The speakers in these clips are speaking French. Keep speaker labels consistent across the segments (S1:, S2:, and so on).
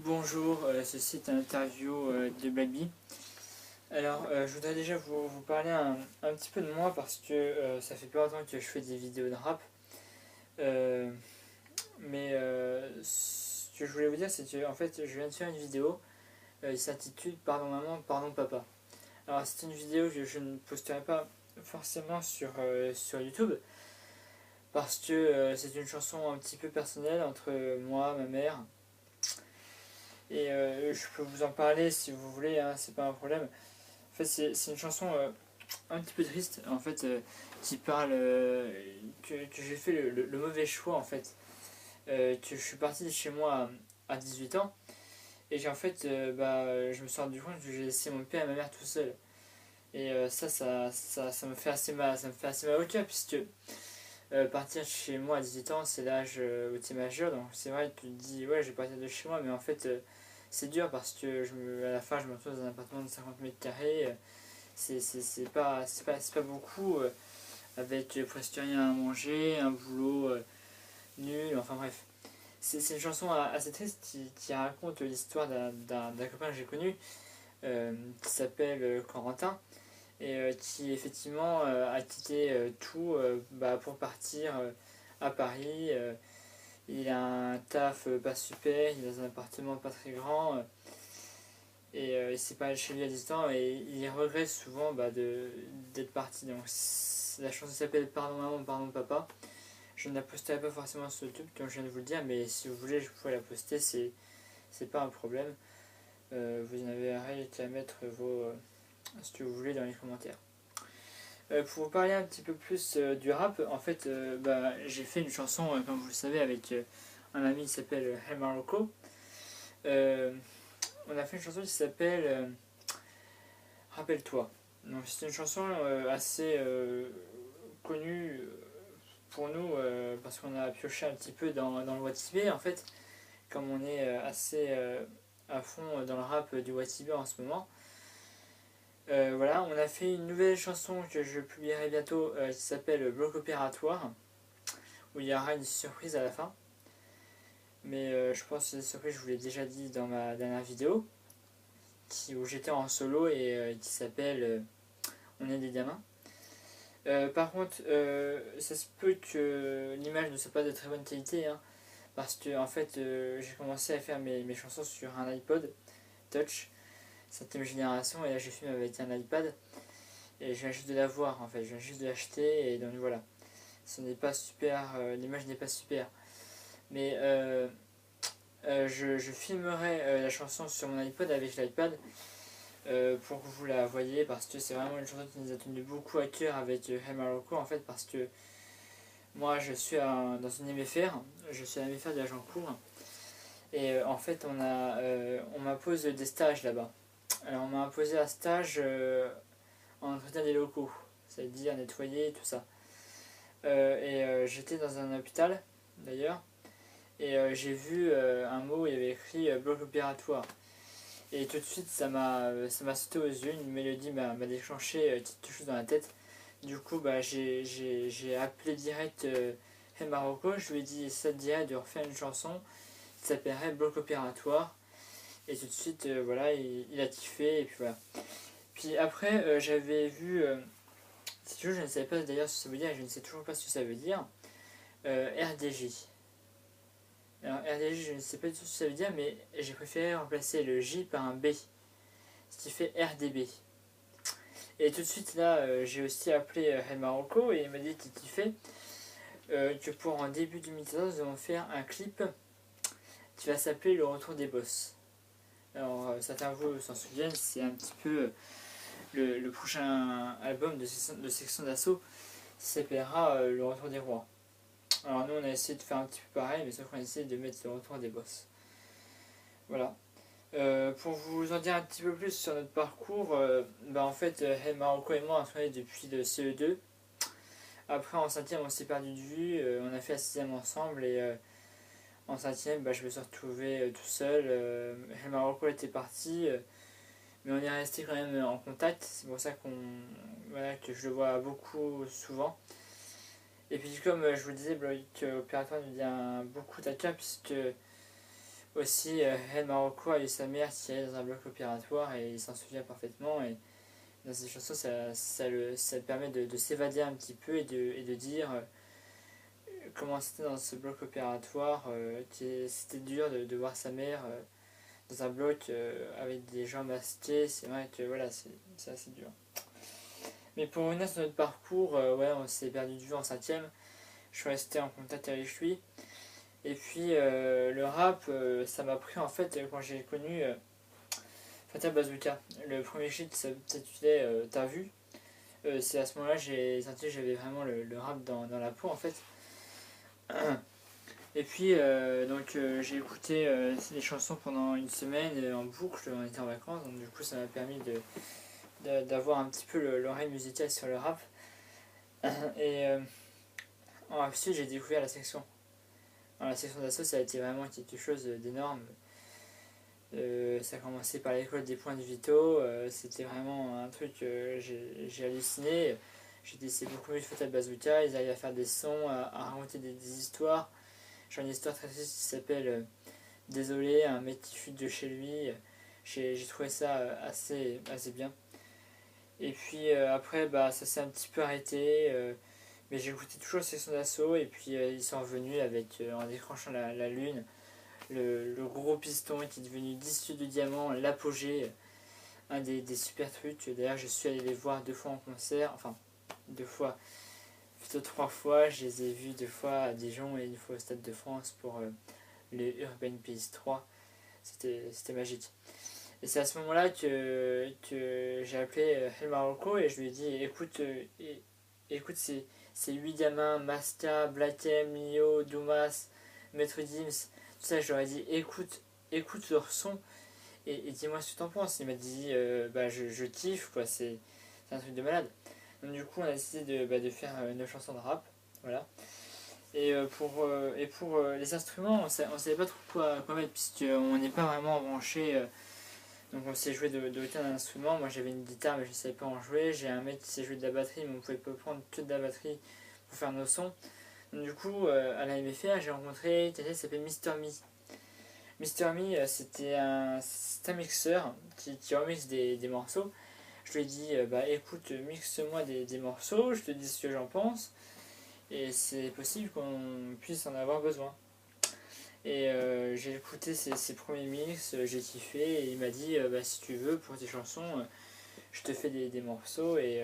S1: Bonjour, ceci est un interview de Blackbee. Alors, je voudrais déjà vous parler un petit peu de moi parce que ça fait pas longtemps que je fais des vidéos de rap. Euh, ce que je voulais vous dire, c'est que en fait, je viens de faire une vidéo. Il s'intitule Pardon maman, pardon papa. Alors, c'est une vidéo que je ne posterai pas forcément sur YouTube parce que c'est une chanson un petit peu personnelle entre moi, ma mère. Et je peux vous en parler si vous voulez, hein, c'est pas un problème. En fait, c'est une chanson un petit peu triste, en fait, qui parle que j'ai fait le mauvais choix, en fait. Que je suis parti de chez moi à 18 ans, et en fait, je me suis rendu compte que j'ai laissé mon père et ma mère tout seuls. Et ça me fait assez mal, ça me fait assez mal au cœur, puisque partir de chez moi à 18 ans, c'est l'âge où tu es majeur, donc c'est vrai, tu te dis, ouais, je vais partir de chez moi, mais en fait, c'est dur parce que à la fin, je me retrouve dans un appartement de 50 mètres carrés. C'est pas beaucoup, avec presque rien à manger, un boulot nul, enfin bref. C'est une chanson assez triste qui raconte l'histoire d'un copain que j'ai connu, qui s'appelle Corentin, et qui effectivement a quitté tout pour partir à Paris. Il a un taf pas super, il est dans un appartement pas très grand, et il s'est pas chez lui à 10 ans, et il regrette souvent d'être parti. Donc la chanson s'appelle Pardon maman, pardon papa. Je ne la posterai pas forcément sur YouTube comme je viens de vous le dire, mais si vous voulez je pourrais la poster, c'est pas un problème. Vous n'avez rien qu'à mettre ce que vous voulez dans les commentaires. Pour vous parler un petit peu plus du rap, en fait, j'ai fait une chanson, comme vous le savez, avec un ami qui s'appelle Hey Marocco. On a fait une chanson qui s'appelle Rappelle-toi. Donc c'est une chanson assez connue pour nous parce qu'on a pioché un petit peu dans le Watibé en fait, comme on est assez à fond dans le rap du Watibé en ce moment. Voilà, on a fait une nouvelle chanson que je publierai bientôt qui s'appelle Bloc opératoire, où il y aura une surprise à la fin. Mais je pense que cette surprise, je vous l'ai déjà dit dans ma dernière vidéo, où j'étais en solo et qui s'appelle On est des gamins. Par contre, ça se peut que l'image ne soit pas de très bonne qualité, hein, parce que en fait, j'ai commencé à faire mes chansons sur un iPod Touch 7ème génération, et là j'ai filmé avec un iPad, et je viens juste de l'avoir en fait, je viens juste de l'acheter, et donc voilà. Ce n'est pas super, l'image n'est pas super. Mais je filmerai la chanson sur mon iPod avec l'iPad pour que vous la voyez, parce que c'est vraiment une chanson qui nous a tenu beaucoup à cœur avec Hey Marocco en fait, parce que moi je suis dans une MFR, je suis à la MFR de l'Agincourt, et en fait on m'impose des stages là-bas. Alors on m'a imposé un stage en entretien des locaux, c'est-à-dire nettoyer tout ça. J'étais dans un hôpital d'ailleurs, et j'ai vu un mot, il y avait écrit bloc opératoire. Et tout de suite, ça m'a sauté aux yeux, une mélodie m'a déclenché quelque chose dans la tête. Du coup, j'ai appelé direct Hey Marocco, je lui ai dit ça te dirait de refaire une chanson qui s'appellerait Bloc opératoire. Et tout de suite, voilà, il a kiffé, et puis voilà. Puis après, j'avais vu, si tu veux, je ne savais pas d'ailleurs ce que ça veut dire, et je ne sais toujours pas ce que ça veut dire, RDJ. Alors RDJ, je ne sais pas du tout ce que ça veut dire, mais j'ai préféré remplacer le J par un B, ce qui fait RDB. Et tout de suite là, j'ai aussi appelé Hey Marocco, et il m'a dit qu'il kiffait, que pour en début 2014, nous allons faire un clip qui va s'appeler Le Retour des Boss. Alors certains de vous s'en souviennent, c'est un petit peu le prochain album de Section d'Assaut, qui s'appellera Le Retour des Rois. Alors nous on a essayé de faire un petit peu pareil, mais sauf qu'on a essayé de mettre Le Retour des Boss. Voilà. Pour vous en dire un petit peu plus sur notre parcours, en fait, Hey Marocco et moi on se connaît depuis le CE2. Après en 5ème on s'est perdu de vue, on a fait la 6ème ensemble, et en 5ème je me suis retrouvé tout seul. Hey Marocco était parti, mais on est resté quand même en contact, c'est pour ça que je le vois beaucoup souvent. Et puis comme je vous le disais, Bloc opératoire nous vient beaucoup à cœur, puisque Aussi, El Marocco a eu sa mère tirée dans un bloc opératoire et il s'en souvient parfaitement. Et dans ces chansons, ça permet de s'évader un petit peu et de dire comment c'était dans ce bloc opératoire. C'était dur de voir sa mère dans un bloc avec des gens masqués. C'est vrai que voilà, c'est assez dur. Mais pour revenir sur notre parcours, ouais, on s'est perdu de vue en 5ème. Je suis resté en contact avec lui. Et puis le rap, ça m'a pris en fait quand j'ai connu Fatal Bazooka. Le premier shit s'intitulait T'as vu. C'est à ce moment-là j'ai senti que j'avais vraiment le rap dans la peau en fait. Et puis j'ai écouté les chansons pendant une semaine en boucle, on était en vacances, donc du coup ça m'a permis d'avoir un petit peu l'oreille musicale sur le rap. Et ensuite j'ai découvert la section. Alors, la section d'assaut ça a été vraiment quelque chose d'énorme. Ça a commencé par l'école des points de Vito, c'était vraiment un truc, j'ai halluciné. J'ai dit c'est beaucoup mieux que Fatal Bazooka, ils arrivent à faire des sons, à raconter des histoires. J'ai une histoire très triste qui s'appelle Désolé, un mec qui fuit de chez lui. J'ai trouvé ça assez bien. Et puis après, bah, ça s'est un petit peu arrêté. Mais j'ai écouté toujours Section d'Assaut. Et puis ils sont revenus avec, en déclenchant la lune, le gros piston qui est devenu disque de diamant, l'apogée. Un des super trucs. D'ailleurs, je suis allé les voir 2 fois en concert. Enfin, 2 fois. Plutôt 3 fois. Je les ai vus 2 fois à Dijon et 1 fois au Stade de France pour le Urban Peace 3. C'était magique. Et c'est à ce moment-là que j'ai appelé El Marocco et je lui ai dit écoute ces 8 gamins, Maska, Blakem, Mio, Dumas, Maître Dims, tout ça, je leur ai dit écoute leur son et dis-moi ce que t'en penses. Il m'a dit bah je kiffe quoi, c'est un truc de malade. Donc du coup on a décidé de faire une chanson de rap, voilà. Et pour les instruments, on savait pas trop quoi mettre, puisqu'on n'est pas vraiment branché. Donc on s'est joué d'aucun instrument. Moi j'avais une guitare, mais je ne savais pas en jouer. J'ai un mec qui sait jouer de la batterie, mais on ne pouvait pas prendre que de la batterie pour faire nos sons. Donc, du coup, à la MFR, j'ai rencontré quelqu'un qui s'appelle Mister Me. Mister Me, c'est un mixeur qui remixe des morceaux. Je lui ai dit bah écoute, mixe-moi des morceaux, je te dis ce que j'en pense. Et c'est possible qu'on puisse en avoir besoin. Et j'ai écouté ses premiers mix, j'ai kiffé et il m'a dit bah, si tu veux pour tes chansons, je te fais des morceaux et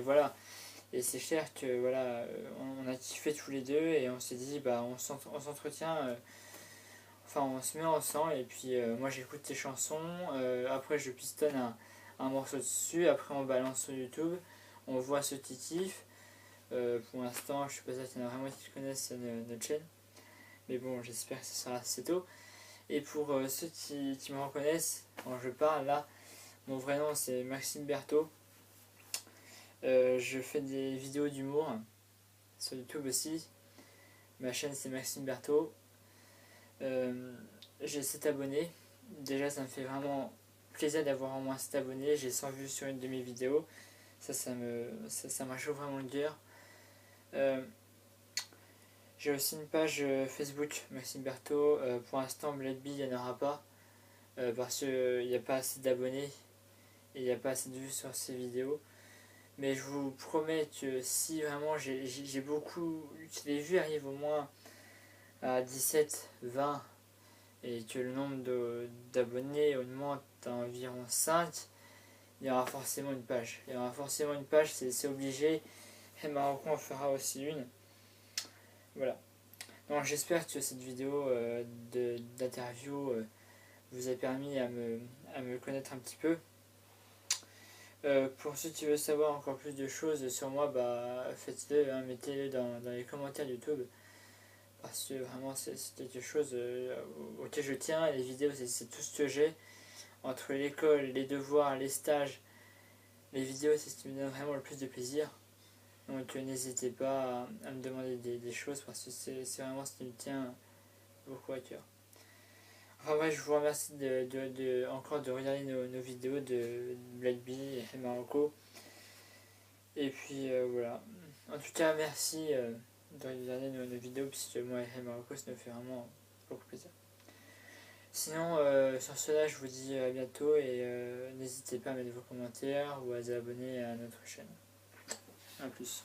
S1: voilà. Et c'est clair que voilà, on a kiffé tous les deux et on s'est dit bah on s'entretient, enfin on se met ensemble et puis moi j'écoute tes chansons, après je pistonne un morceau dessus, après on balance sur YouTube, on voit ceux qui kiffent. Pour l'instant je suis pas sûr qu'il y en a vraiment qui connaissent notre chaîne. Mais bon, j'espère que ce sera assez tôt. Et pour ceux qui me reconnaissent, quand je parle là, mon vrai nom c'est Maxime Berthaud. Je fais des vidéos d'humour sur YouTube aussi. Ma chaîne c'est Maxime Berthaud. J'ai 7 abonnés. Déjà, ça me fait vraiment plaisir d'avoir au moins 7 abonnés. J'ai 100 vues sur une de mes vidéos. Ça m'a chaud vraiment le cœur. J'ai aussi une page Facebook, Maxime Berthaud. Pour l'instant, Blade Bee, il n'y en aura pas. Parce qu'il n'y a pas assez d'abonnés et il n'y a pas assez de vues sur ces vidéos. Mais je vous promets que si vraiment j'ai beaucoup. Que les vues arrivent au moins à 17, 20 et que le nombre d'abonnés augmente à environ 5, il y aura forcément une page. Il y aura forcément une page, c'est obligé. Et Marocco en fera aussi une. Voilà. Donc j'espère que cette vidéo d'interview vous a permis à me connaître un petit peu. Pour ceux qui veulent savoir encore plus de choses sur moi, bah, faites-le, hein, mettez-le dans les commentaires YouTube. Parce que vraiment c'est quelque chose auquel je tiens. Et les vidéos c'est tout ce que j'ai. Entre l'école, les devoirs, les stages, les vidéos c'est ce qui me donne vraiment le plus de plaisir. Donc n'hésitez pas à me demander des choses parce que c'est vraiment ce qui me tient beaucoup à cœur. Enfin ouais, je vous remercie encore de regarder nos vidéos de Black Bee et Marocco. Et puis voilà. En tout cas, merci de regarder nos vidéos puisque moi et Marocco ça me fait vraiment beaucoup plaisir. Sinon, sur cela, je vous dis à bientôt et n'hésitez pas à mettre vos commentaires ou à vous abonner à notre chaîne. A plus.